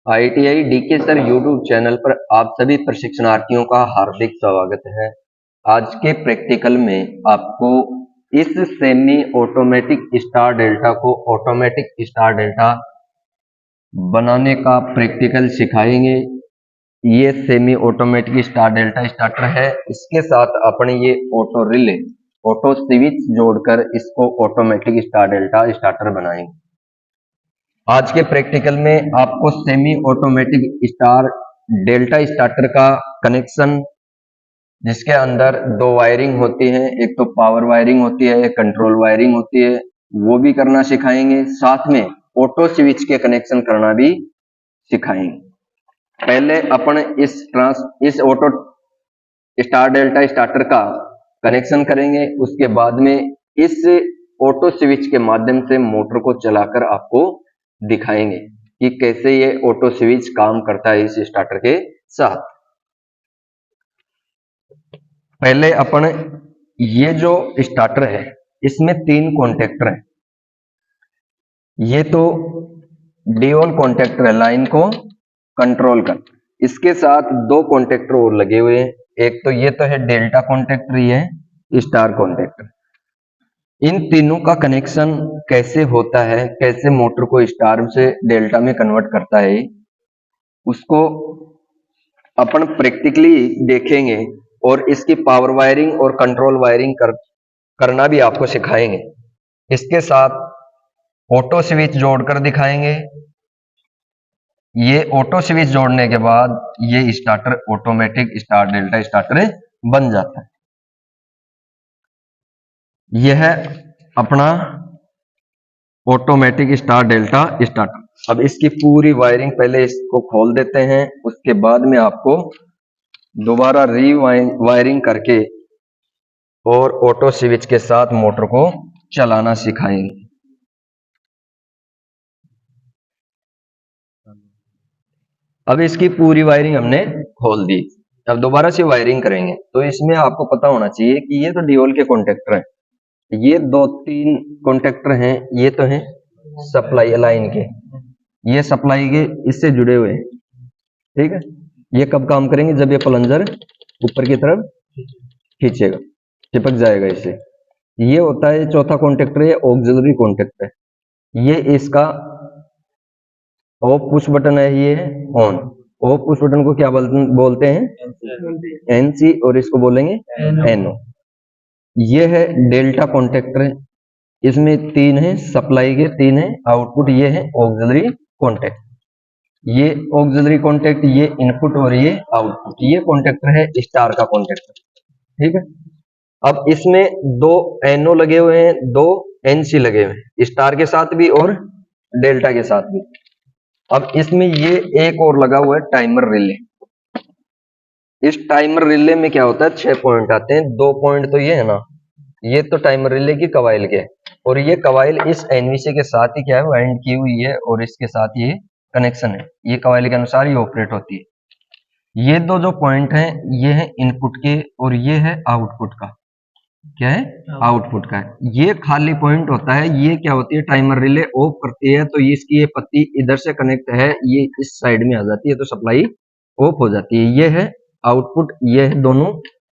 IITI DK sir YouTube channel पर आप सभी प्रशिक्षणार्थियों का हार्दिक स्वागत है। आज के प्रैक्टिकल में आपको इस सेमी ऑटोमेटिक स्टार डेल्टा को ऑटोमेटिक स्टार डेल्टा बनाने का प्रैक्टिकल सिखाएंगे। ये semi automatic star delta starter है। इसके साथ अपने ये ऑटो रिले ऑटो स्विच जोड़कर इसको ऑटोमेटिक स्टार डेल्टा स्टार्टर बनाएंगे। आज के प्रैक्टिकल में आपको semi automatic star delta starter का कनेक्शन, जिसके अंदर दो वायरिंग होती है, एक तो पावर वायरिंग होती है, एक कंट्रोल वायरिंग होती है, वो भी करना सिखाएंगे। साथ में ऑटो स्विच के कनेक्शन करना भी सिखाएंगे। पहले अपन इस ऑटो स्टार डेल्टा स्टार्टर का कनेक्शन करेंगे, उसके बाद में इस ऑटो स्विच के माध्यम से मोटर को चलाकर आपको दिखाएंगे कि कैसे ये ऑटो स्विच काम करता है इस स्टार्टर के साथ। पहले अपन ये जो स्टार्टर है इसमें 3 कॉन्टेक्टर हैं। ये तो D1 कॉन्टेक्टर है, लाइन को कंट्रोल कर। इसके साथ 2 कॉन्टेक्टर और लगे हुए हैं। एक तो ये तो है डेल्टा कॉन्टेक्टर, ये है स्टार कॉन्टेक्टर। इन तीनों का कनेक्शन कैसे होता है, कैसे मोटर को स्टार से डेल्टा में कन्वर्ट करता है, उसको अपन प्रैक्टिकली देखेंगे और इसकी पावर वायरिंग और कंट्रोल वायरिंग करना भी आपको सिखाएंगे। इसके साथ ऑटो स्विच जोड़कर दिखाएंगे। ये ऑटो स्विच जोड़ने के बाद ये starter automatic star delta starter बन जाता है। यह है अपना ऑटोमेटिक स्टार डेल्टा स्टार्टर। अब इसकी पूरी वायरिंग पहले इसको खोल देते हैं, उसके बाद में आपको दोबारा वायरिंग करके और ऑटो स्विच के साथ मोटर को चलाना सिखाएंगे। अब इसकी पूरी वायरिंग हमने खोल दी। अब दोबारा से वायरिंग करेंगे तो इसमें आपको पता होना चाहिए कि ये तो ड्यूल के कॉन्टेक्टर हैं, ये 2-3 कॉन्टेक्टर हैं, ये तो हैं सप्लाई लाइन के, ये सप्लाई के इससे जुड़े हुए हैं। ठीक है, ये कब काम करेंगे, जब ये प्लंजर ऊपर की तरफ खींचेगा, चिपक जाएगा इससे। ये होता है चौथा कॉन्टेक्टर, ये ऑक्सिलरी कॉन्टेक्टर है। ये इसका ऑफ पुश बटन है, ये है ऑन। ऑफ पुश बटन को क्या बोलते हैं, NC, और इसको बोलेंगे NO। ये है डेल्टा कॉन्टेक्टर, इसमें 3 है सप्लाई के, 3 है आउटपुट। ये है ऑक्सिलरी कॉन्टेक्ट, ये ऑक्सिलरी कॉन्टेक्ट, ये इनपुट और ये आउटपुट। ये कॉन्टेक्टर है स्टार का कॉन्टेक्टर। ठीक है, अब इसमें 2 NO लगे हुए हैं, 2 NC लगे हुए हैं, स्टार के साथ भी और डेल्टा के साथ भी। अब इसमें ये एक और लगा हुआ है टाइमर रिले। इस टाइमर रिले में क्या होता है, 6 पॉइंट आते हैं। 2 पॉइंट तो ये है ना, ये तो टाइमर रिले की कवाइल के, और ये कवाइल इस NVC के साथ ही क्या है, वाइंड की हुई है, और इसके साथ ये कनेक्शन है। ये कवाइल के अनुसार ही ऑपरेट होती है। ये दो जो पॉइंट हैं, ये है इनपुट के और ये है आउटपुट का। क्या है, आउटपुट का है। ये खाली पॉइंट होता है, ये क्या होती है, टाइमर रिले ऑफ करती है तो इसकी ये पत्ती इधर से कनेक्ट है, ये इस साइड में आ जाती है तो सप्लाई ऑफ हो जाती है। ये है आउटपुट, ये है दोनों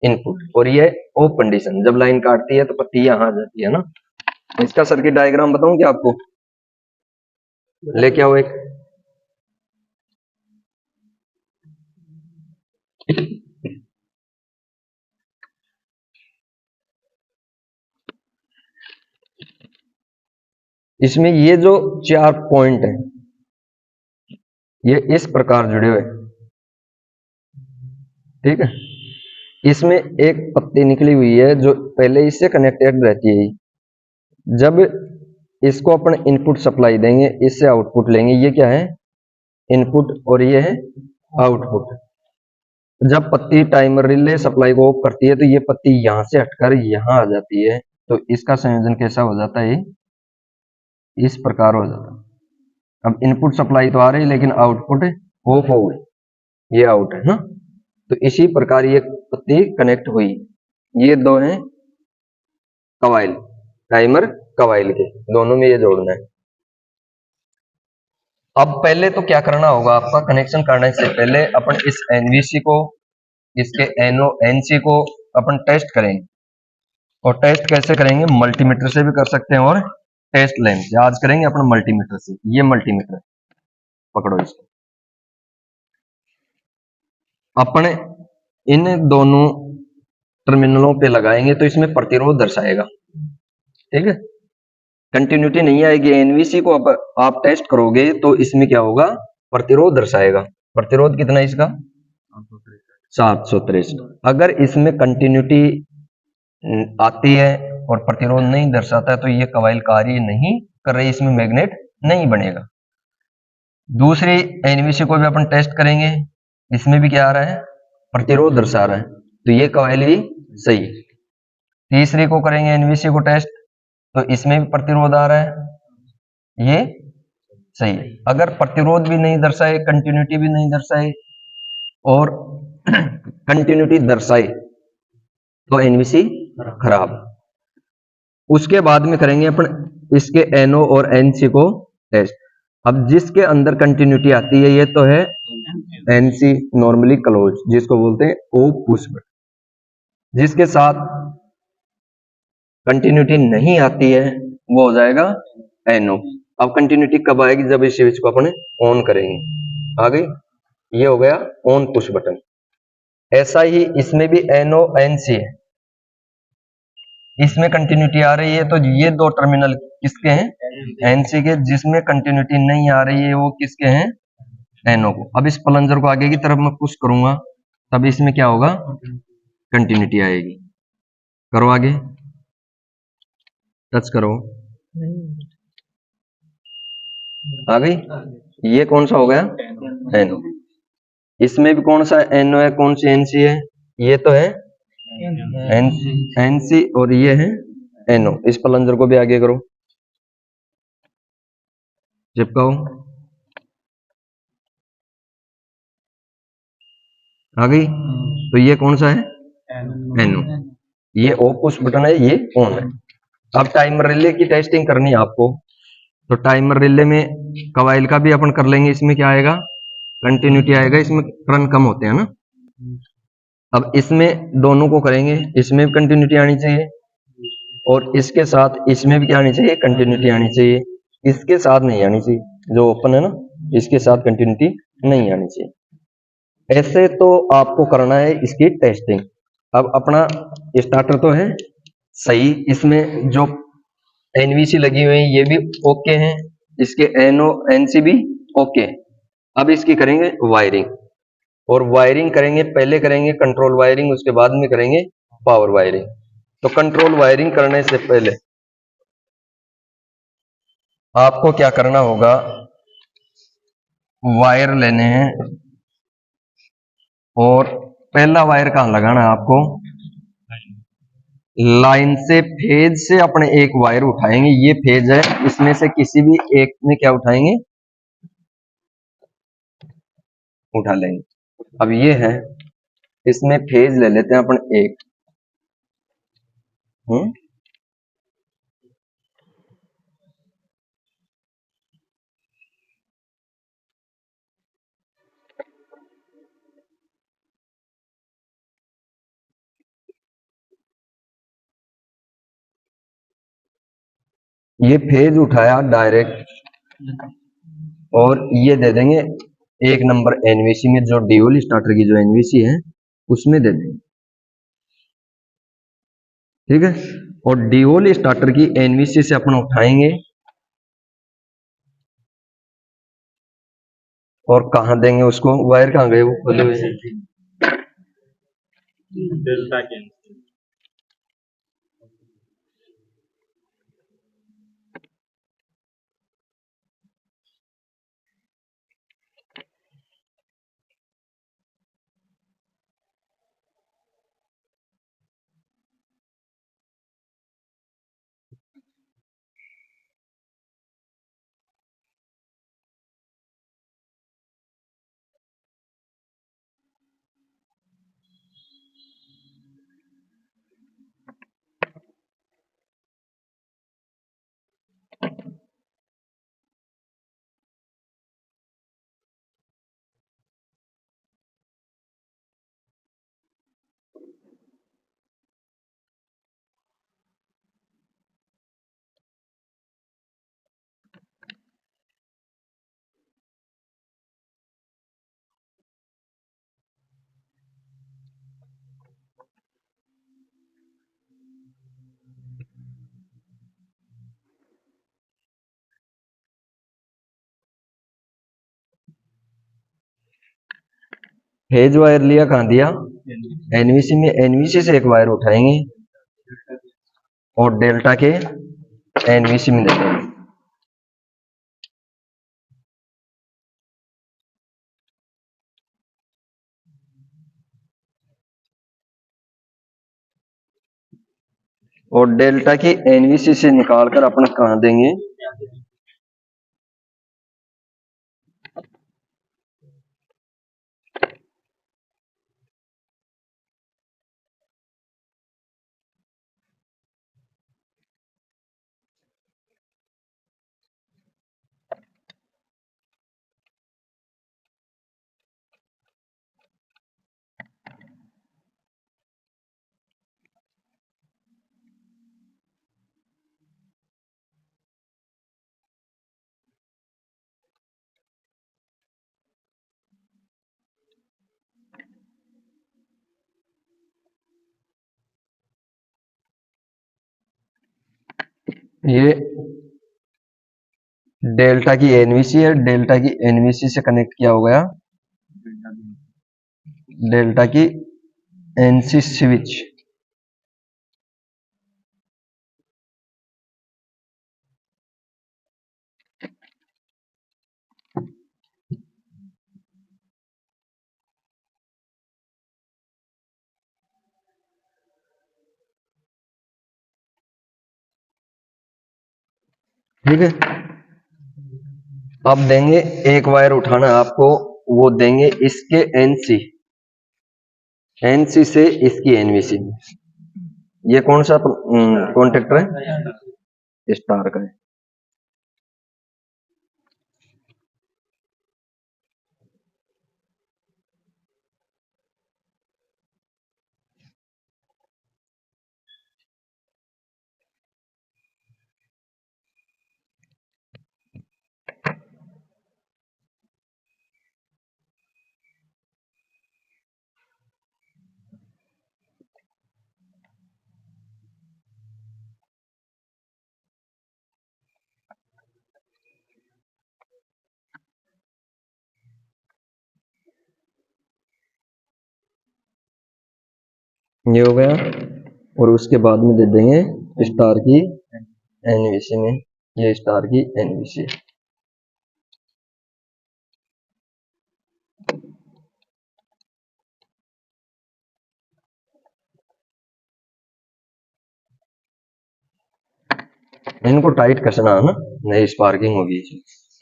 इनपुट, और ये ऑफ कंडीशन, जब लाइन काटती है तो पत्ती यहाँ आ जाती है ना। इसका सर्किट डायग्राम बताऊं क्या आपको, लेके आओ एक। इसमें ये जो 4 पॉइंट है ये इस प्रकार जुड़े हुए, ठीक है। इसमें एक पत्ती निकली हुई है जो पहले इससे कनेक्टेड रहती है। जब इसको अपन इनपुट सप्लाई देंगे, इससे आउटपुट लेंगे, ये क्या है, इनपुट, और ये है आउटपुट। जब पत्ती टाइमर रिले सप्लाई को ऑफ करती है तो ये पत्ती यहां से हटकर यहां आ जाती है, तो इसका संयोजन कैसा हो जाता है, इस प्रकार हो जाता है। अब इनपुट सप्लाई तो आ रही है लेकिन आउटपुट ऑफ हो गई, ये आउट है ना। तो इसी प्रकार ये पत्ती कनेक्ट हुई। ये दो हैं कवाइल, टाइमर कवाइल के, दोनों में ये जोड़ना है। अब पहले तो क्या करना होगा आपका, कनेक्शन करने से पहले अपन इस एनवीसी को, इसके एनओ एनसी को अपन टेस्ट करेंगे। और टेस्ट कैसे करेंगे, मल्टीमीटर से भी कर सकते हैं और टेस्ट लैंप से। आज करेंगे अपन मल्टीमीटर से। ये मल्टीमीटर पकड़ो इसको, अपने इन दोनों टर्मिनलों पे लगाएंगे तो इसमें प्रतिरोध दर्शाएगा। ठीक है, कंटिन्यूटी नहीं आएगी। एनवीसी को आप टेस्ट करोगे तो इसमें क्या होगा, प्रतिरोध दर्शाएगा। प्रतिरोध कितना है इसका, 763। अगर इसमें कंटिन्यूटी आती है और प्रतिरोध नहीं दर्शाता है तो ये कॉइल कार्य नहीं कर रही, इसमें मैग्नेट नहीं बनेगा। दूसरी एनवीसी को भी अपन टेस्ट करेंगे, इसमें भी क्या आ रहा है, प्रतिरोध दर्शा रहा है, तो ये कॉइल भी सही है। तीसरी को करेंगे एनवीसी को टेस्ट, तो इसमें भी प्रतिरोध आ रहा है, ये सही है। अगर प्रतिरोध भी नहीं दर्शाए, कंटिन्यूटी भी नहीं दर्शाए और कंटिन्यूटी दर्शाए तो एनवीसी खराब। उसके बाद में करेंगे अपन इसके एनओ और एनसी को टेस्ट। अब जिसके अंदर कंटिन्यूटी आती है ये तो है एनसी, नॉर्मली क्लोज, जिसको बोलते हैं ओ पुश बटन। जिसके साथ कंटिन्यूटी नहीं आती है वो हो जाएगा एनओ। अब कंटिन्यूटी कब आएगी, जब इस स्विच को अपने ऑन करेंगे। आ गई, ये हो गया ऑन पुश बटन। ऐसा ही इसमें भी एनओ एनसी है, इसमें कंटिन्यूटी आ रही है तो ये दो टर्मिनल किसके हैं, एनसी के। जिसमें कंटिन्यूटी नहीं आ रही है वो किसके हैं, एनओ को। अब इस प्लंजर को आगे की तरफ मैं पुश करूंगा तब इसमें क्या होगा, कंटिन्यूटी आएगी। करो आगे, टच करो, आ गई। ये कौन सा हो गया, एनओ। इसमें भी कौन सा एनओ है, कौन सी एनसी है, ये तो है एनसी और ये है एनओ। इस प्लंजर को भी आगे करो, चिपकाओ, आ गई। तो ये कौन सा है, एनओ। ये ऑफ पुश बटन है, ये ऑन है। अब टाइमर रिले की टेस्टिंग करनी है आपको, तो टाइमर रिले में कवाइल का भी अपन कर लेंगे। इसमें क्या आएगा, कंटिन्यूटी आएगा, इसमें टर्न कम होते हैं ना। अब इसमें दोनों को करेंगे, इसमें भी कंटिन्यूटी आनी चाहिए और इसके साथ इसमें भी क्या आनी चाहिए, कंटिन्यूटी आनी चाहिए। इसके साथ नहीं आनी चाहिए, जो ओपन है ना, इसके साथ कंटिन्यूटी नहीं आनी चाहिए। ऐसे तो आपको करना है इसकी टेस्टिंग। अब अपना स्टार्टर तो है सही, इसमें जो एनवीसी लगी हुई है ये भी ओके है, इसके एनओ एनसी भी ओके। अब इसकी करेंगे वायरिंग, और वायरिंग करेंगे, पहले करेंगे कंट्रोल वायरिंग, उसके बाद में करेंगे पावर वायरिंग। तो कंट्रोल वायरिंग करने से पहले आपको क्या करना होगा, वायर लेने हैं और पहला वायर कहां लगाना है आपको, लाइन से फेज से अपने एक वायर उठाएंगे। ये फेज है, इसमें से किसी भी एक में क्या उठाएंगे, उठा लेंगे। अब ये है, इसमें फेज ले लेते हैं अपन एक। ये फेज उठाया डायरेक्ट और ये दे देंगे एक नंबर एनवीसी में, जो ड्यूल स्टार्टर की जो एनवीसी है उसमें दे देंगे। ठीक है, और ड्यूल स्टार्टर की एनवीसी से अपन उठाएंगे और कहां देंगे उसको, वायर कहां गए वो खोले हुए, फेज वायर लिया, कहाँ दिया, एनवीसी में। एनवीसी से एक वायर उठाएंगे और डेल्टा के एनवीसी में दे देंगे। और डेल्टा की एनवीसी से निकालकर अपना कहाँ देंगे, ये डेल्टा की एनवीसी है, डेल्टा की एनवीसी से कनेक्ट किया हो गया डेल्टा की एनसी स्विच। ठीक है, अब देंगे एक वायर उठाना आपको, वो देंगे इसके एनसी, एनसी से इसकी एनवीसी। ये कौन सा कॉन्टेक्टर है, स्टार का है। ये हो गया, और उसके बाद में दे देंगे स्टार की एनवीसी में, ये स्टार की एनवीसी। इनको टाइट कसना है ना, नहीं स्पार्किंग होगी।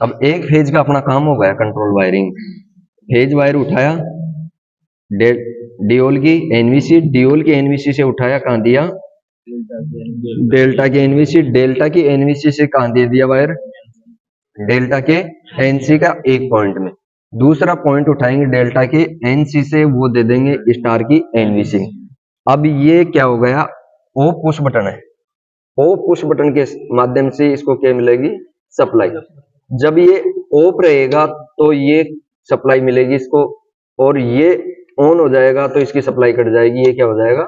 अब एक फेज का अपना काम हो गया, कंट्रोल वायरिंग। फेज वायर उठाया, डियोल की एनवीसी, डियोल की एनवीसी से उठाया, कहाँ दिया, डेल्टा की एनवीसी, डेल्टा की एनवीसी से कहाँ दे दिया वायर, डेल्टा के एनसी का एक पॉइंट में। दूसरा पॉइंट उठाएंगे डेल्टा के एनसी से, वो दे देंगे स्टार की एनवीसी। अब ये क्या हो गया, ओ पुश बटन है। ओ पुश बटन के माध्यम से इसको क्या मिलेगी, सप्लाई। जब ये ऑफ रहेगा तो ये सप्लाई मिलेगी इसको, और ये ऑन हो जाएगा तो इसकी सप्लाई कट जाएगी, ये क्या हो जाएगा,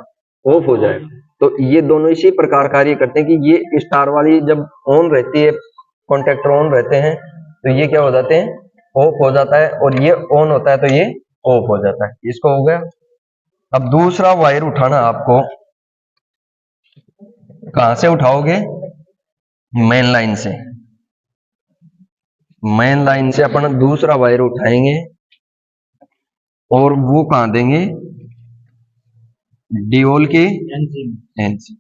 ऑफ हो जाएगा। तो ये दोनों इसी प्रकार कार्य करते हैं कि ये स्टार वाली जब ऑन रहती है, कॉन्टेक्टर ऑन रहते हैं, तो ये क्या हो जाते हैं, ऑफ हो जाता है, और ये ऑन होता है तो ये ऑफ हो जाता है। इसको हो गया। अब दूसरा वायर उठाना आपको, कहां से उठाओगे, मेन लाइन से। मेन लाइन से अपन दूसरा वायर उठाएंगे और वो कहां देंगे, डियोल के एनसी।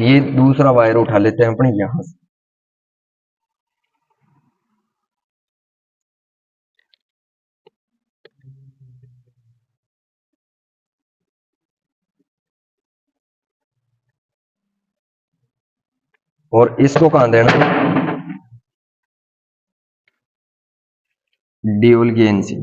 ये दूसरा वायर उठा लेते हैं अपने यहां से, और इसको कहां देना, डियोल की एनसी।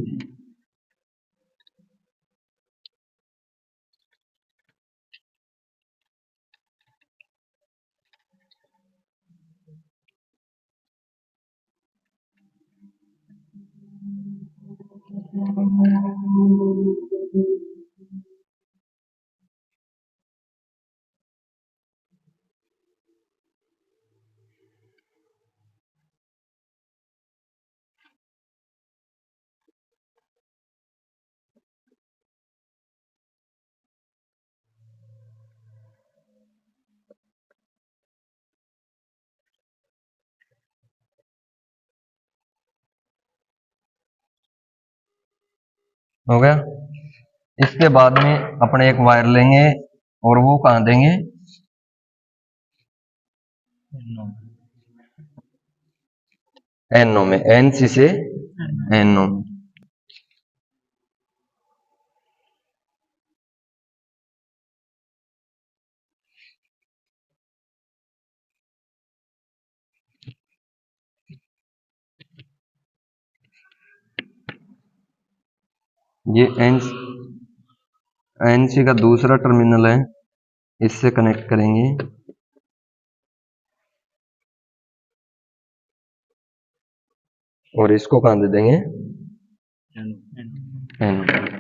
हो गया। इसके बाद में अपने एक वायर लेंगे और वो कहाँ देंगे, NO में, NC से NO में। ये NC का दूसरा टर्मिनल है, इससे कनेक्ट करेंगे। और इसको कहाँ दे देंगे, NO।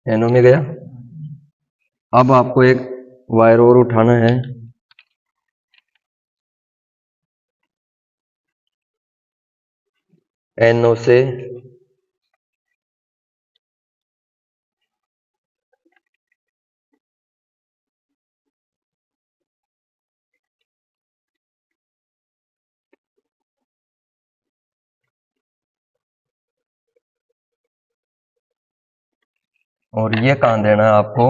NO में गया। अब आपको एक वायर और उठाना है, NO से और ये कहाँ देना है आपको,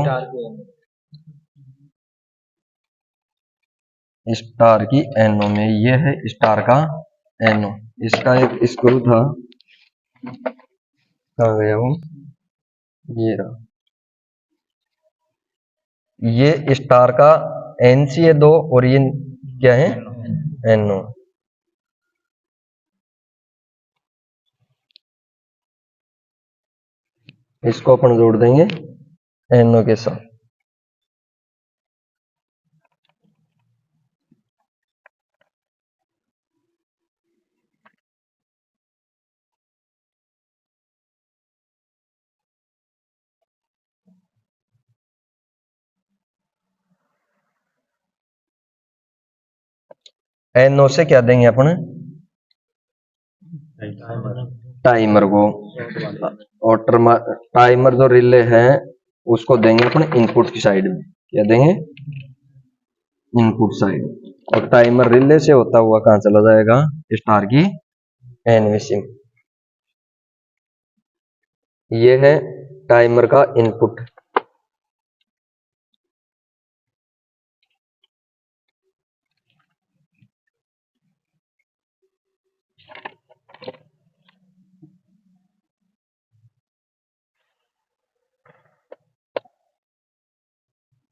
स्टार की NO में। ये है स्टार का NO। इसका एक स्क्रू था, कहाँ गया वो, ये रहा। ये स्टार का NC है दो, और ये क्या है, NO। इसको अपन जोड़ देंगे NO के साथ। NO से क्या देंगे अपन, टाइमर को। और टाइमर जो रिले है उसको देंगे अपन इनपुट की साइड में। क्या देंगे, इनपुट साइड। और टाइमर रिले से होता हुआ कहाँ चला जाएगा, स्टार की NVC में। ये है टाइमर का इनपुट।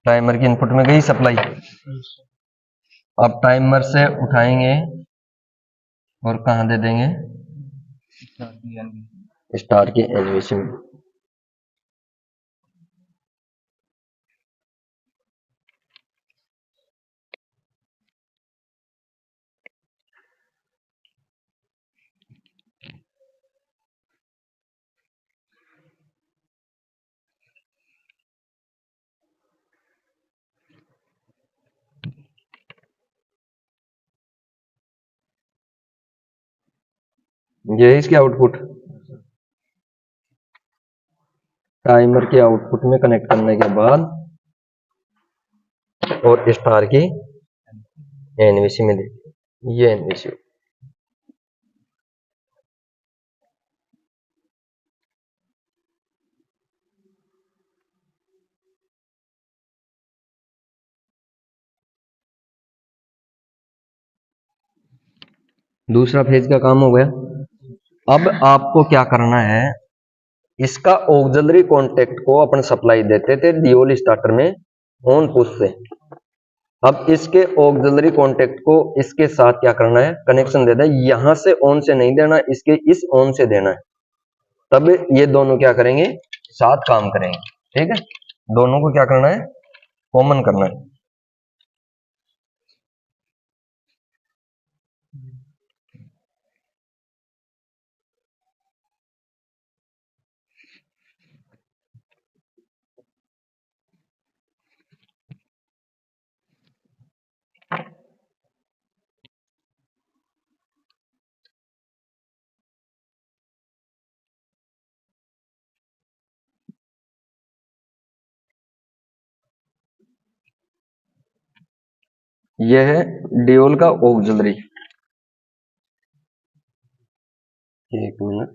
टाइमर की इनपुट में गई सप्लाई। अब टाइमर से उठाएंगे और कहाँ दे देंगे, स्टार की NVC में। ये है इसकी आउटपुट। टाइमर के आउटपुट में कनेक्ट करने के बाद और स्टार की NVC में दे, ये NVC। दूसरा फेज का काम हो गया। अब आपको क्या करना है, इसका ऑक्सिलरी कॉन्टेक्ट को अपन सप्लाई देते थे ड्यूल स्टार्टर में ऑन पुश से। अब इसके ऑक्सिलरी कॉन्टेक्ट को इसके साथ क्या करना है, कनेक्शन देना है। यहां से ऑन से नहीं देना, इसके इस ऑन से देना है। तब ये दोनों क्या करेंगे, साथ काम करेंगे। ठीक है, दोनों को क्या करना है, कॉमन करना है। यह है डियोल का ऑक्सिलरी। एक मिनट,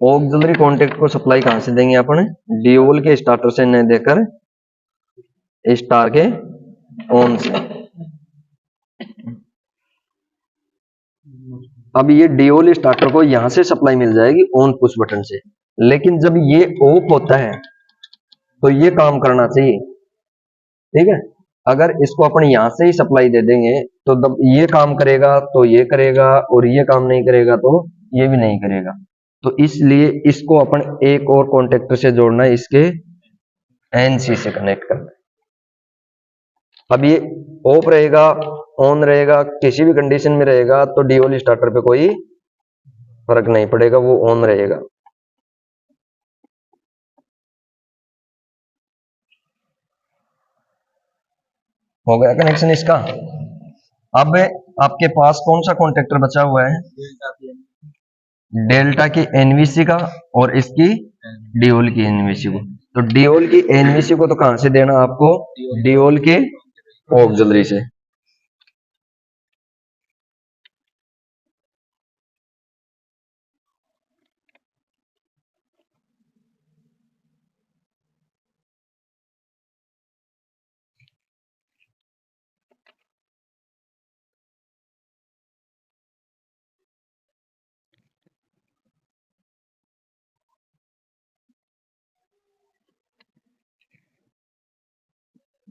ऑक्सिलरी कॉन्टेक्ट को सप्लाई कहां से देंगे अपन? डियोल के स्टार्टर से न देकर स्टार के ऑन से। अब ये डियोल स्टार्टर को यहां से सप्लाई मिल जाएगी ऑन पुश बटन से, लेकिन जब ये ऑफ होता है तो ये काम करना चाहिए, ठीक है। अगर इसको अपन यहां से ही सप्लाई दे देंगे तो जब ये काम करेगा तो ये करेगा, और ये काम नहीं करेगा तो ये भी नहीं करेगा। तो इसलिए इसको अपन एक और कॉन्टेक्टर से जोड़ना है, इसके एनसी से कनेक्ट करना है। अब ये ऑफ रहेगा, ऑन रहेगा, किसी भी कंडीशन में रहेगा तो डियोल स्टार्टर पे कोई फर्क नहीं पड़ेगा, वो ऑन रहेगा। हो गया कनेक्शन इसका। अब आपके पास कौन सा कॉन्टेक्टर बचा हुआ है? डेल्टा की एनवीसी का और इसकी डियोल की एनवीसी को। तो डियोल की एनवीसी को तो कहां से देना आपको? डियोल के ऑक्सिलरी से।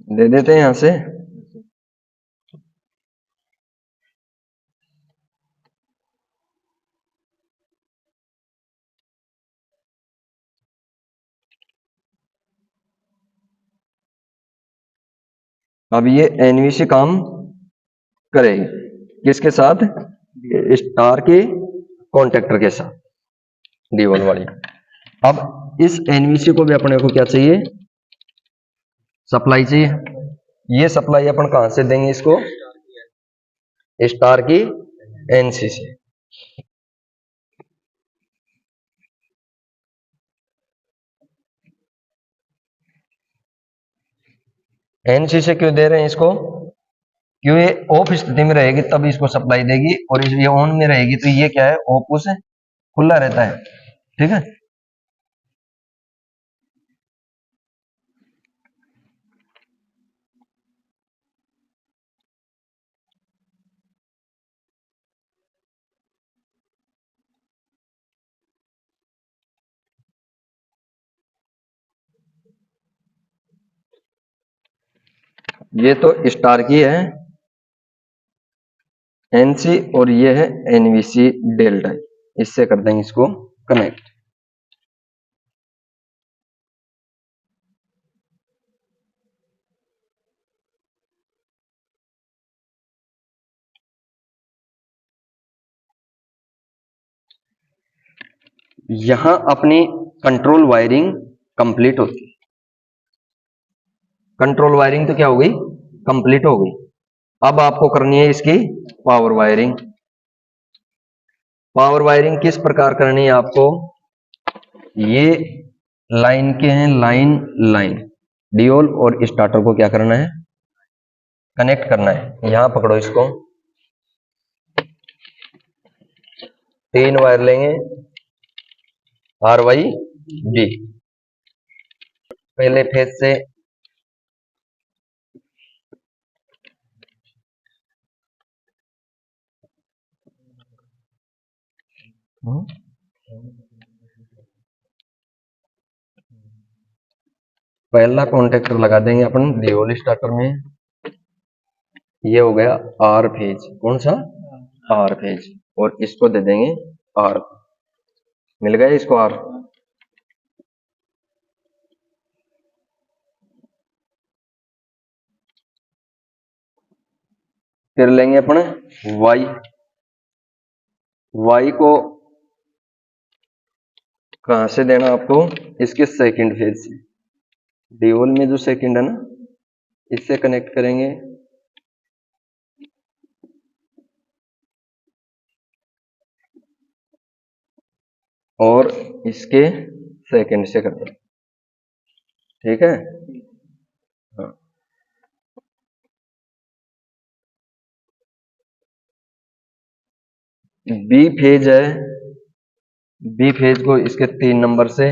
दे देते हैं यहां से। अब ये एनवीसी काम करेगी किसके साथ? स्टार के कॉन्टेक्टर के साथ, डियोल वाली। अब इस एनवीसी को भी अपने को क्या चाहिए? सप्लाई चाहिए। ये सप्लाई अपन कहां से देंगे इसको? स्टार की एनसी से। एनसी से क्यों दे रहे हैं इसको? क्यों, ये ऑफ स्थिति में रहेगी तब इसको सप्लाई देगी, और ये ऑन में रहेगी तो ये क्या है? ऑफ से खुला रहता है, ठीक है। ये तो स्टार की है एनसी, और ये है एनवीसी डेल्टा। इससे कर देंगे इसको कनेक्ट। यहां अपनी कंट्रोल वायरिंग कंप्लीट होती है। कंट्रोल वायरिंग तो क्या हो गई? कंप्लीट हो गई। अब आपको करनी है इसकी पावर वायरिंग। पावर वायरिंग किस प्रकार करनी है आपको? ये लाइन के हैं, लाइन लाइन डियोल और स्टार्टर को क्या करना है? कनेक्ट करना है। यहां पकड़ो इसको, 3 वायर लेंगे आर वाई बी। पहले फेज से पहला कॉन्टेक्टर लगा देंगे अपन डियोल स्टार्टर में। ये हो गया आर फेज। कौन सा? R phase. और इसको दे देंगे आर। मिल गया इसको आर। फिर लेंगे अपन वाई। वाई को कहां से देना आपको? इसके सेकंड फेज से। डियोल में जो सेकंड है ना, इससे कनेक्ट करेंगे। और इसके सेकंड से करना, ठीक है। हाँ। बी फेज है, बी फेज को इसके 3 नंबर से,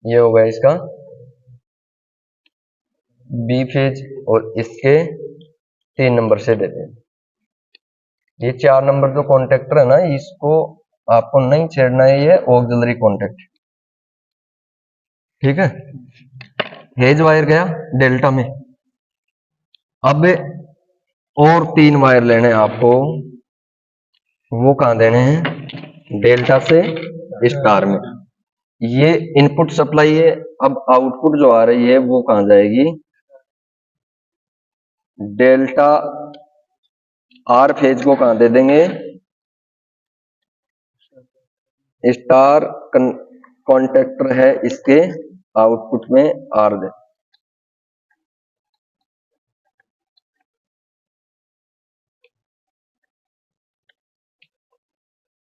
ये हो गया इसका बी फेज, और इसके 3 नंबर से देते हैं। ये 4 नंबर जो कॉन्टेक्टर है ना, इसको आपको नहीं छेड़ना है, ये ऑक्सिलरी कॉन्टेक्ट, ठीक है। फेज वायर गया डेल्टा में। अब और 3 वायर लेने हैं आपको, वो कहां देने हैं, डेल्टा से स्टार में। ये इनपुट सप्लाई है, अब आउटपुट जो आ रही है वो कहां जाएगी, डेल्टा आर फेज को कहां दे देंगे, स्टार कॉन्टेक्टर है इसके आउटपुट में आर दे।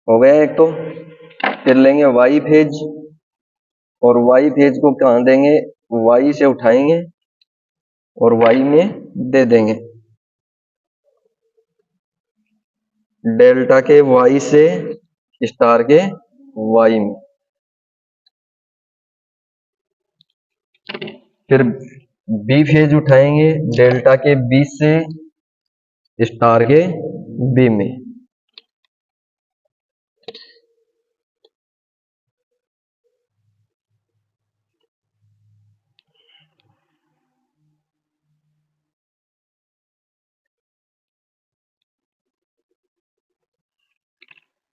हो गया एक तो। फिर लेंगे वाई फेज, और वाई फेज को कहां देंगे, वाई से उठाएंगे और वाई में दे देंगे, डेल्टा के वाई से स्टार के वाई में। फिर बी फेज उठाएंगे डेल्टा के बी से स्टार के बी में।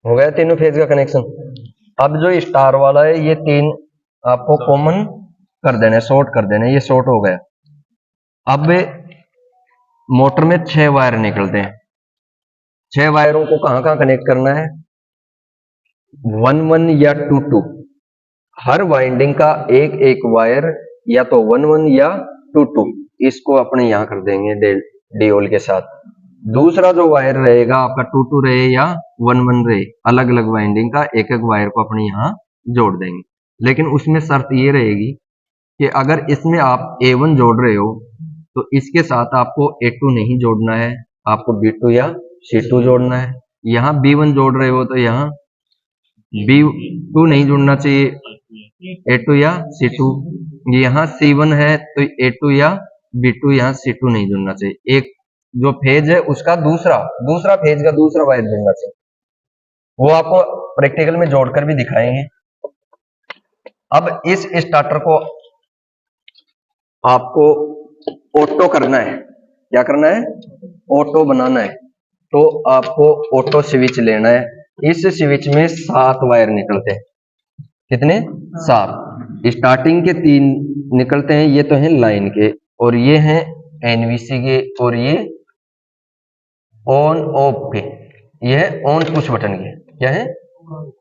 हो गया तीनों फेज का कनेक्शन। अब जो स्टार वाला है ये 3 आपको कॉमन कर देने, शॉर्ट कर देने, ये शॉर्ट हो गया। अब मोटर में 6 वायर निकलते हैं, 6 वायरों को कहां कहां कनेक्ट करना है, 1-1 या 2-2, हर वाइंडिंग का एक एक वायर या तो 1-1 या 2-2, इसको अपने यहां कर देंगे डियोल के साथ। दूसरा जो वायर रहेगा आपका 2-2 रहे या 1-1 रहे, अलग अलग वाइंडिंग का एक एक वायर को अपने यहां जोड़ देंगे। लेकिन उसमें शर्त ये रहेगी कि अगर इसमें आप A1 जोड़ रहे हो तो इसके साथ आपको A2 नहीं जोड़ना है, आपको B2 या C2 जोड़ना है। यहाँ B1 जोड़ रहे हो तो यहाँ B2 नहीं जोड़ना चाहिए, A2 या C2। यहाँ C1 है तो A2 या B2, यहाँ C2 नहीं जोड़ना चाहिए। एक जो फेज है उसका दूसरा फेज का दूसरा वायर जोड़ना चाहिए, वो आपको प्रैक्टिकल में जोड़कर भी दिखाएंगे। अब इस स्टार्टर को आपको ऑटो करना है, क्या करना है, ऑटो बनाना है। तो आपको ऑटो स्विच लेना है। इस स्विच में 7 वायर निकलते हैं, कितने, 7। स्टार्टिंग के 3 निकलते हैं, ये तो हैं लाइन के, और ये हैं एनवीसी के, और ये ऑन ऑफ के, ये है ऑन पुश बटन के, क्या है,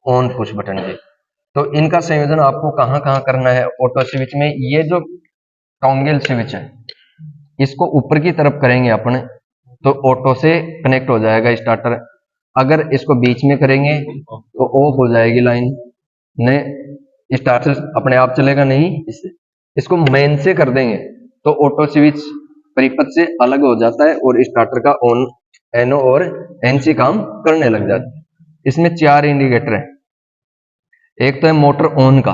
ऑन पुश बटन के। तो इनका संयोजन आपको कहां कहां करना है ऑटो स्विच में। ये जो टॉन्गल स्विच है इसको ऊपर की तरफ करेंगे अपने, तो ऑटो से कनेक्ट हो जाएगा स्टार्टर। अगर इसको बीच में करेंगे तो ऑफ हो जाएगी लाइन, ने स्टार्टर अपने आप चलेगा नहीं। इसको मेन से कर देंगे तो ऑटो स्विच परिपथ से अलग हो जाता है और स्टार्टर का ऑन, एनओ और एनसी काम करने लग जाता है। इसमें 4 इंडिकेटर है। एक तो है मोटर ऑन का,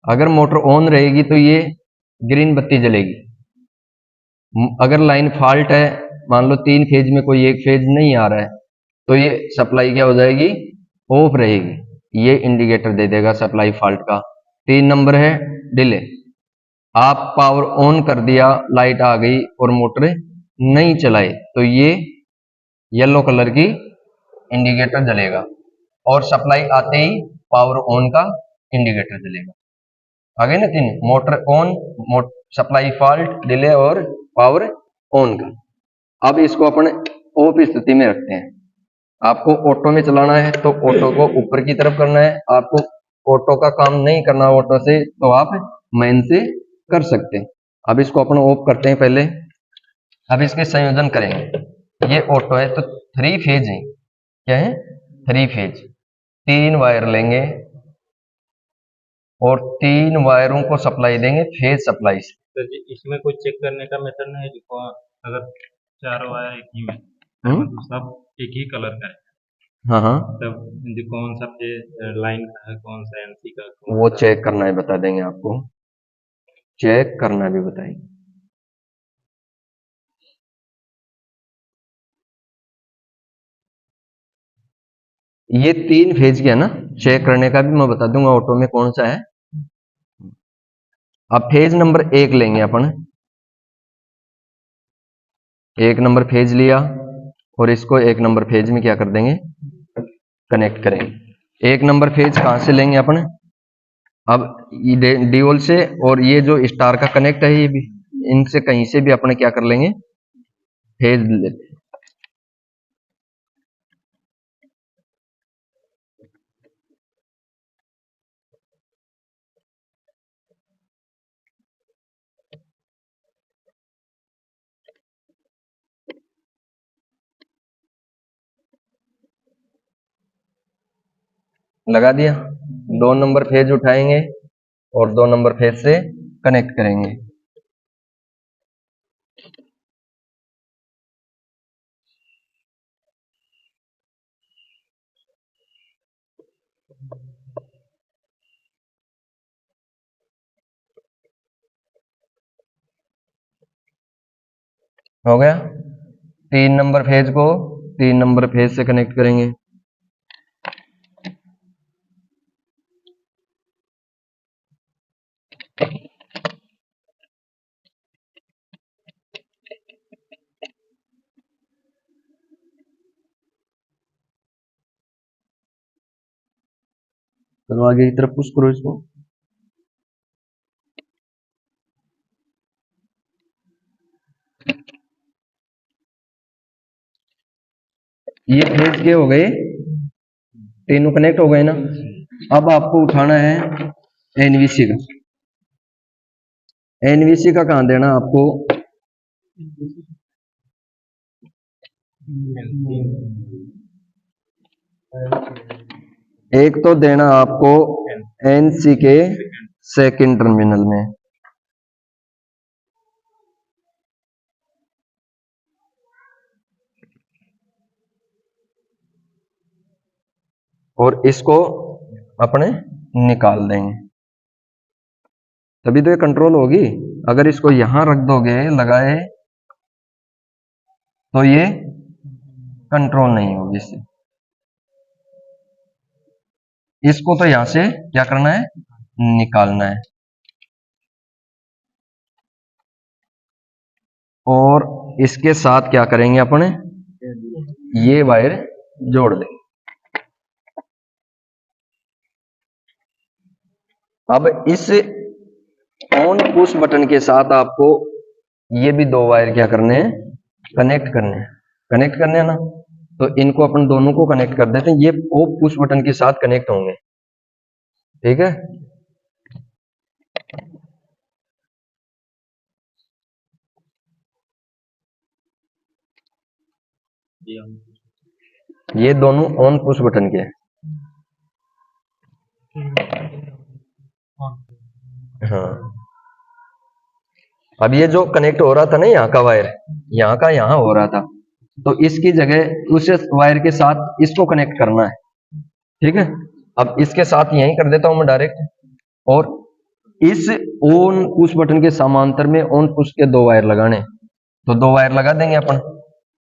अगर मोटर ऑन रहेगी तो ये ग्रीन बत्ती जलेगी। अगर लाइन फॉल्ट है, मान लो 3 फेज में कोई एक फेज नहीं आ रहा है, तो ये सप्लाई क्या हो जाएगी, ऑफ रहेगी, ये इंडिकेटर दे देगा सप्लाई फॉल्ट का। 3 नंबर है डिले, आप पावर ऑन कर दिया, लाइट आ गई और मोटर नहीं चलाई तो ये येलो कलर की इंडिकेटर जलेगा, और सप्लाई आते ही पावर ऑन का इंडिकेटर जलेगा। आगे ना 3, motor on, supply fault, delay और पावर ऑन का। अब इसको अपन ऑफ स्थिति में रखते हैं। आपको ऑटो में चलाना है तो ऑटो को ऊपर की तरफ करना है। आपको ऑटो का काम नहीं करना ऑटो से तो आप मैन से कर सकते हैं। अब इसको अपन ऑफ करते हैं पहले। अब इसके संयोजन करेंगे। ये ऑटो है तो 3 फेज है, क्या है, 3 फेज। 3 वायर लेंगे, और 3 वायरों को सप्लाई देंगे फेज सप्लाई से। तो इसमें कोई चेक करने का मेथड नहीं है कि अगर 4 वायर एक ही में मतलब सब एक ही कलर का है, हाँ हाँ, तब कौन सा फेज लाइन का है, कौन सा एनसी का, वो चेक करना है, बता देंगे आपको, चेक करना भी बताएंगे। ये 3 फेज के है ना, चेक करने का भी मैं बता दूंगा ऑटो में कौन सा है। अब फेज नंबर 1 लेंगे अपन, 1 नंबर फेज लिया और इसको 1 नंबर फेज में क्या कर देंगे, कनेक्ट करेंगे। 1 नंबर फेज कहां से लेंगे अपन, अब डीओल से, और ये जो स्टार का कनेक्ट है ये भी, इनसे कहीं से भी अपने क्या कर लेंगे, फेज लेते। लगा दिया, 2 नंबर फेज उठाएंगे और 2 नंबर फेज से कनेक्ट करेंगे। हो गया, 3 नंबर फेज को 3 नंबर फेज से कनेक्ट करेंगे। चलो आगे की तरफ पुश करो इसको। ये फेज के हो गए, तीनों कनेक्ट हो गए ना। अब आपको उठाना है एनवीसी का। एनवीसी का कहां देना आपको, एक तो देना आपको एनसी के सेकंड टर्मिनल में, और इसको अपने निकाल देंगे, तभी तो ये कंट्रोल होगी। अगर इसको यहां रख दोगे लगाए तो ये कंट्रोल नहीं होगी इससे। इसको तो यहां से क्या करना है, निकालना है, और इसके साथ क्या करेंगे अपने, ये वायर जोड़ देंगे। अब इस ऑन पुश बटन के साथ आपको ये भी 2 वायर क्या करने हैं, कनेक्ट करने हैं। कनेक्ट करने हैं ना, तो इनको अपन दोनों को कनेक्ट कर देते हैं, ये ऑफ पुश बटन के साथ कनेक्ट होंगे, ठीक है। ये दोनों ऑन पुश बटन के हैं। हाँ, अब ये जो कनेक्ट हो रहा था ना यहाँ का वायर, यहाँ का यहाँ हो रहा था, तो इसकी जगह उस वायर के साथ इसको कनेक्ट करना है, ठीक है। अब इसके साथ यहीं कर देता हूं मैं डायरेक्ट, और इस ऑन पुश बटन के समांतर में ऑन पुश के 2 वायर लगाने, तो 2 वायर लगा देंगे अपन।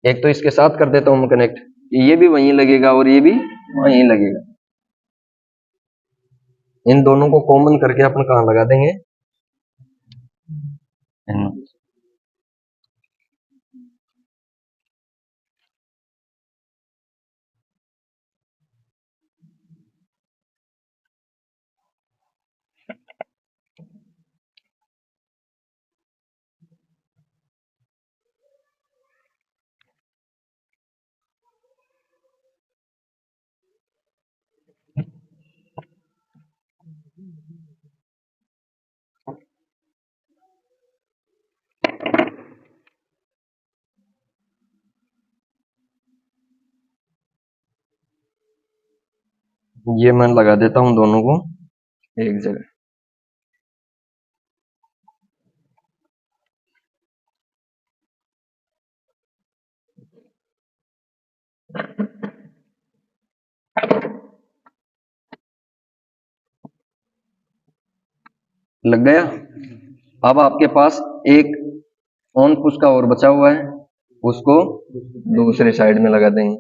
एक तो इसके साथ कर देता हूं मैं कनेक्ट, ये भी वहीं लगेगा और ये भी वहीं लगेगा। इन दोनों को कॉमन करके अपन कहां लगा देंगे, ये मैं लगा देता हूं दोनों को एक जगह। लग गया। अब आपके पास एक ऑन पुश का और बचा हुआ है, उसको दूसरे साइड में लगा देंगे।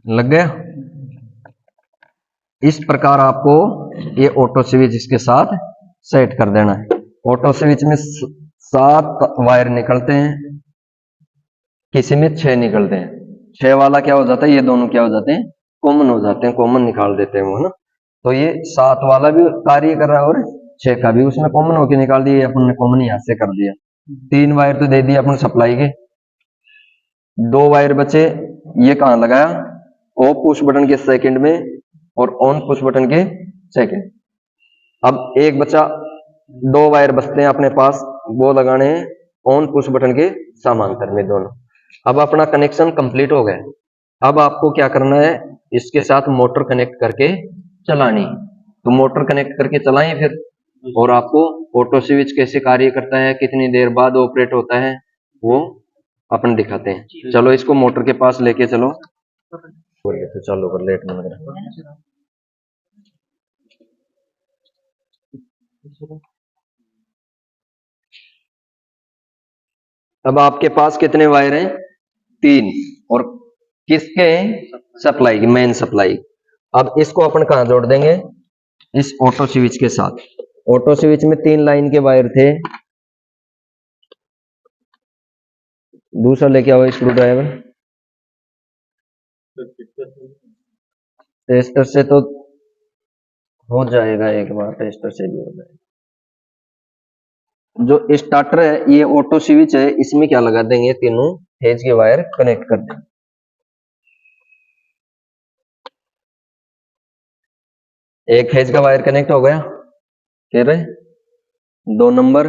लग गया। इस प्रकार आपको ये ऑटो स्विच इसके साथ सेट कर देना है। ऑटो स्विच में 7 वायर निकलते हैं, किसी में 6 निकलते हैं। 6 वाला क्या हो जाता है, ये दोनों क्या हो जाते हैं, कॉमन हो जाते हैं, कॉमन निकाल देते हैं वो, है ना। तो ये 7 वाला भी कार्य कर रहा है और 6 का भी उसमें कॉमन होके निकाल दिया, अपन ने कॉमन यहां से कर दिया। 3 वायर तो दे दिया अपन सप्लाई के, 2 वायर बचे, ये कहां लगाया, ऑफ पुश बटन के सेकंड में और ऑन पुश बटन के सेकंड। अब एक बचा, 2 वायर बचते हैं अपने पास, वो लगाने हैं ऑन पुश बटन के समांतर में दोनों। अब अपना कनेक्शन कंप्लीट हो गया। अब आपको क्या करना है, इसके साथ मोटर कनेक्ट करके चलानी। तो मोटर कनेक्ट करके चलाएं फिर, और आपको ऑटो स्विच कैसे कार्य करता है, कितनी देर बाद ऑपरेट होता है, वो अपन दिखाते हैं। चलो इसको मोटर के पास लेके चलो, तो चालू कर, लेट में लग रहा है। अब आपके पास कितने वायर हैं, 3, और किसके हैं, सप्लाई की, मेन सप्लाई। अब इसको अपन कहां जोड़ देंगे, इस ऑटो स्विच के साथ। ऑटो स्विच में 3 लाइन के वायर थे, दूसरा लेके आओ स्क्रू ड्राइवर। टेस्टर से तो हो जाएगा, एक बार टेस्टर से भी हो जाएगा। जो स्टार्टर है, ये ऑटो स्विच है, इसमें क्या लगा देंगे, तीनों फेज के वायर कनेक्ट कर देंगे। एक फेज का वायर कनेक्ट हो गया, फिर 2 नंबर,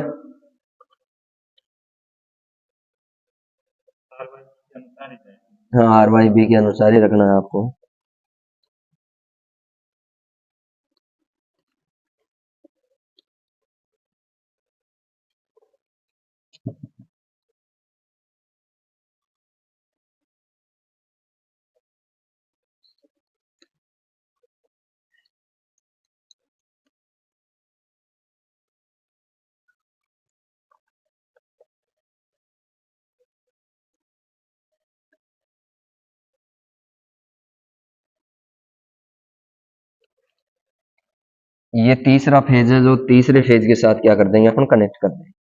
हाँ RYB के अनुसार ही रखना है आपको। ये तीसरा फेज है, जो तीसरे फेज के साथ क्या कर देंगे अपन, कनेक्ट कर देंगे।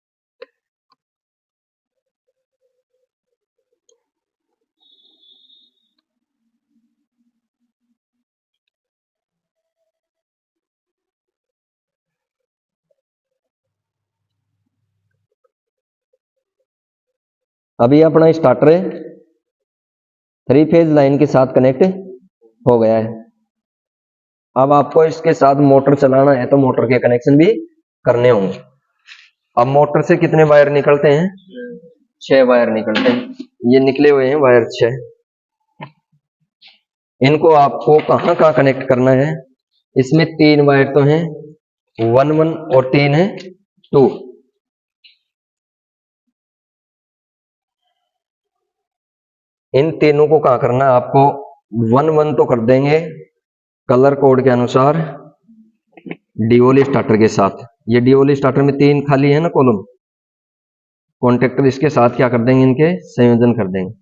अभी अपना स्टार्टर है 3 फेज लाइन के साथ कनेक्ट हो गया है। अब आपको इसके साथ मोटर चलाना है, तो मोटर के कनेक्शन भी करने होंगे। अब मोटर से कितने वायर निकलते हैं, 6 वायर निकलते हैं, ये निकले हुए हैं वायर 6। इनको आपको कहां कहां कनेक्ट करना है, इसमें 3 वायर तो हैं, 1 1 और 3 है 2। इन तीनों को कहां करना है आपको, 1 1 तो कर देंगे कलर कोड के अनुसार डीओली स्टार्टर के साथ। ये डीओली स्टार्टर में 3 खाली है ना कॉलम, कॉन्टेक्टर इसके साथ क्या कर देंगे, इनके संयोजन कर देंगे।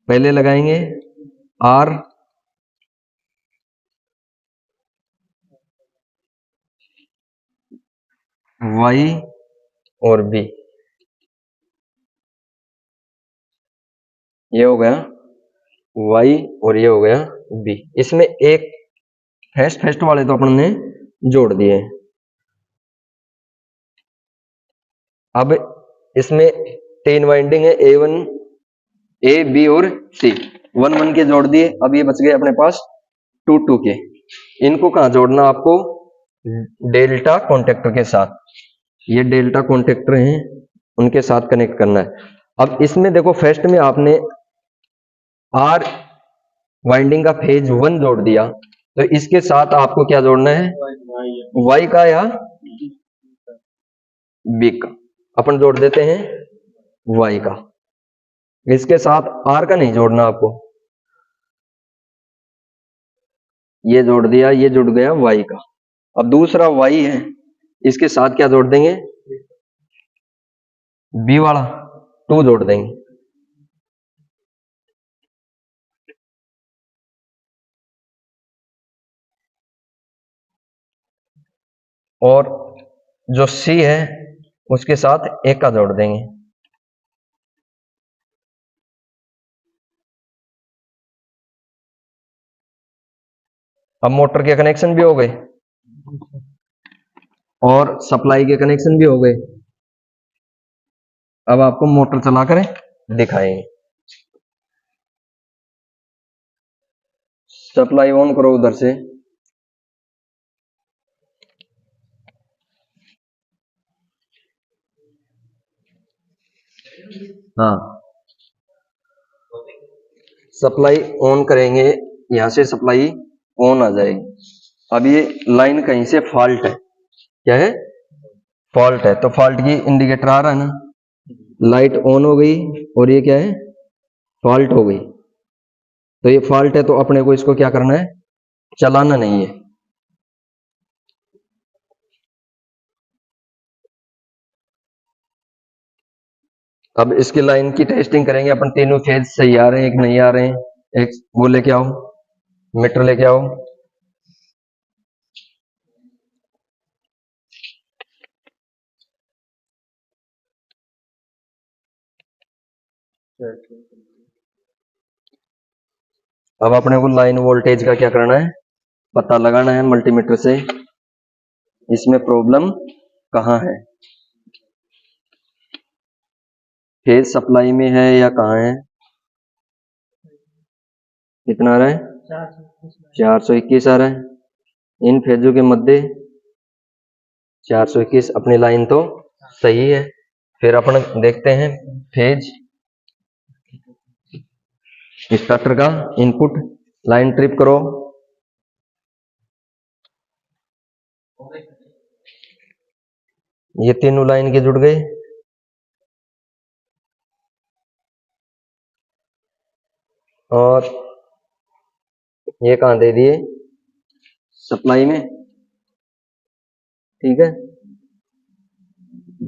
पहले लगाएंगे R, Y और B, ये हो गया वाई और ये हो गया बी। इसमें एक फर्स्ट वाले तो अपन ने जोड़ दिए। अब इसमें 3 वाइंडिंग है, A1 A B और C, 1 के जोड़ दिए। अब ये बच गए अपने पास 2 के। इनको कहाँ जोड़ना आपको? डेल्टा कॉन्टेक्टर के साथ। ये डेल्टा कॉन्टेक्टर हैं, उनके साथ कनेक्ट करना है। अब इसमें देखो फर्स्ट में आपने आर वाइंडिंग का फेज 1 जोड़ दिया, तो इसके साथ आपको क्या जोड़ना है? वाई का या बी का। अपन जोड़ देते हैं वाई का, इसके साथ आर का नहीं जोड़ना आपको। ये जोड़ दिया, ये जुड़ गया वाई का। अब दूसरा वाई है, इसके साथ क्या जोड़ देंगे? बी वाला 2 जोड़ देंगे। और जो सी है उसके साथ एक का जोड़ देंगे। अब मोटर के कनेक्शन भी हो गए और सप्लाई के कनेक्शन भी हो गए। अब आपको मोटर चलाकर दिखाएंगे। सप्लाई ऑन करो उधर से। हाँ, सप्लाई ऑन करेंगे, यहां से सप्लाई ऑन आ जाएगी। अब ये लाइन कहीं से फॉल्ट है, क्या है? फॉल्ट है, तो फॉल्ट की इंडिकेटर आ रहा है ना, लाइट ऑन हो गई और ये क्या है? फॉल्ट हो गई। तो ये फॉल्ट है, तो अपने को इसको क्या करना है? चलाना नहीं है। अब इसकी लाइन की टेस्टिंग करेंगे अपन, तीनों फेज सही आ रहे हैं, एक नहीं आ रहे हैं। एक वो लेके आओ, मीटर लेके आओ। अब अपने को लाइन वोल्टेज का क्या करना है? पता लगाना है मल्टीमीटर से, इसमें प्रॉब्लम कहाँ है, फेज सप्लाई में है या कहाँ है? कितना आ रहा है? 421 आ रहा है। इन फेजों के मध्य 421, अपनी लाइन तो सही है। फिर अपन देखते हैं फेज स्टार्टर का इनपुट, लाइन ट्रिप करो। ये तीनों लाइन के जुड़ गए। और ये कहां दे दिए? सप्लाई में, ठीक है।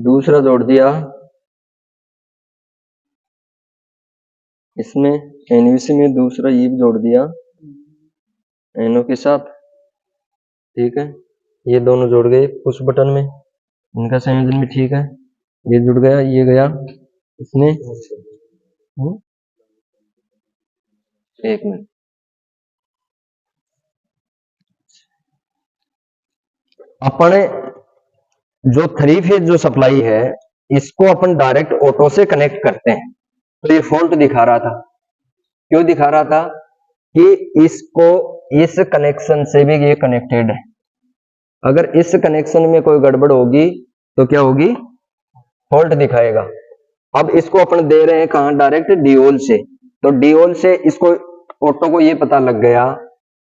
दूसरा जोड़ दिया इसमें एनवीसी में, दूसरा ये भी जोड़ दिया एनओ के साथ, ठीक है। ये दोनों जोड़ गए पुश बटन में, इनका संयोजन भी ठीक है। ये जुड़ गया, ये गया इसमें। एक मिनट, अपन जो 3 फेज जो सप्लाई है, इसको अपन डायरेक्ट ऑटो से कनेक्ट करते हैं, तो ये फॉल्ट दिखा रहा था। क्यों दिखा रहा था? कि इसको इस कनेक्शन से भी ये कनेक्टेड है। अगर इस कनेक्शन में कोई गड़बड़ होगी तो क्या होगी? फॉल्ट दिखाएगा। अब इसको अपन दे रहे हैं कहां? डायरेक्ट डीओल से। तो डीओल से इसको ऑटो को ये पता लग गया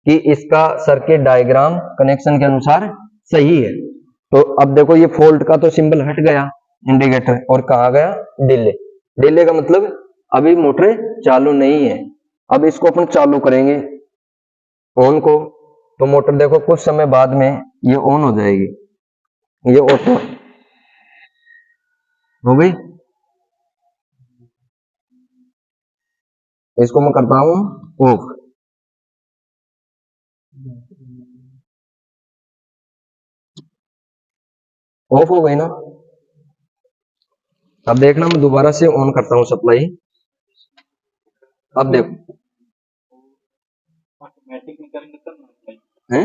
कि इसका सर्किट डायग्राम कनेक्शन के अनुसार सही है। तो अब देखो ये फॉल्ट का तो सिंबल हट गया इंडिकेटर, और कहा गया? डिले। डिले का मतलब अभी मोटर चालू नहीं है। अब इसको अपन चालू करेंगे ऑन को, तो मोटर देखो कुछ समय बाद में ये ऑन हो जाएगी। ये ऑटो हो गई। इसको मैं करता हूं ऑफ। ऑफ हो गई ना। अब देखना, मैं दोबारा से ऑन करता हूं सप्लाई। अब देखो हैं।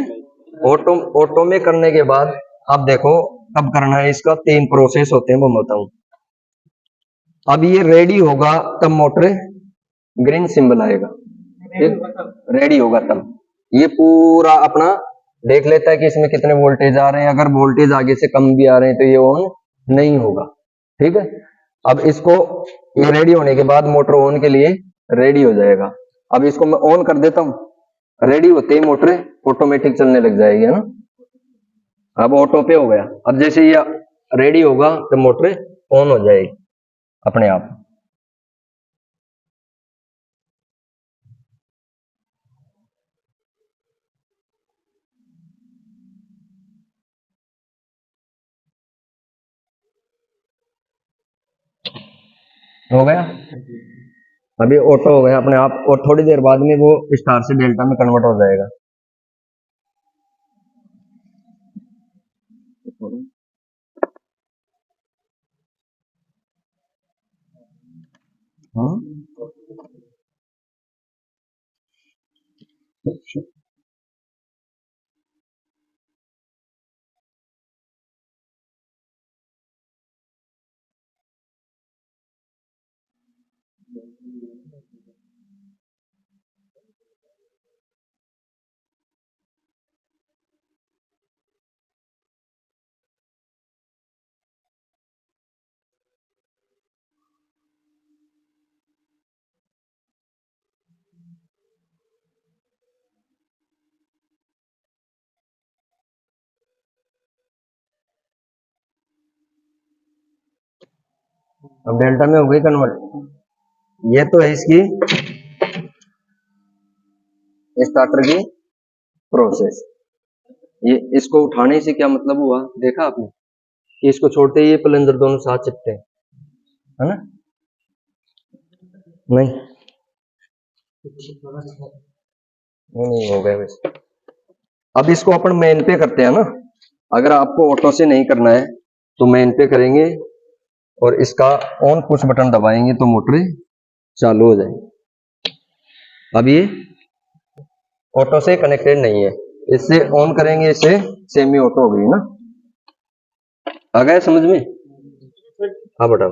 ऑटो ऑटो में करने के बाद अब देखो कब करना है, इसका 3 प्रोसेस होते हैं वो बताऊं। अब ये रेडी होगा तब मोटर ग्रीन सिंबल आएगा, रेडी होगा तब ये पूरा अपना देख लेता है कि इसमें कितने वोल्टेज आ रहे हैं। अगर वोल्टेज आगे से कम भी आ रहे हैं तो ये ऑन नहीं होगा, ठीक है। अब इसको ये रेडी होने के बाद मोटर ऑन के लिए रेडी हो जाएगा। अब इसको मैं ऑन कर देता हूं, रेडी होते ही मोटर ऑटोमेटिक चलने लग जाएगी, है ना। अब ऑटो पे हो गया। अब जैसे ये रेडी होगा तो मोटर ऑन हो जाएगी अपने आप। हो गया, अभी ऑटो हो गया अपने आप, और थोड़ी देर बाद में वो स्टार से डेल्टा में कन्वर्ट हो जाएगा। हाँ? अब डेल्टा में हो गई कन्वर्ट। ये तो है इसकी स्टार्टर की प्रोसेस। ये इसको उठाने से क्या मतलब हुआ देखा आपने, कि इसको छोड़ते ही ये प्लंजर दोनों साथ चिपटे हैं, है ना। नहीं नहीं हो गया वैसे। अब इसको अपन मेन पे करते हैं ना। अगर आपको ऑटो से नहीं करना है तो मेन पे करेंगे और इसका ऑन पुश बटन दबाएंगे तो मोटर चालू हो जाएगी। अब ये ऑटो से कनेक्टेड नहीं है, इससे ऑन करेंगे, इससे सेमी ऑटो हो गई ना। आ गया समझ में। हाँ बेटा।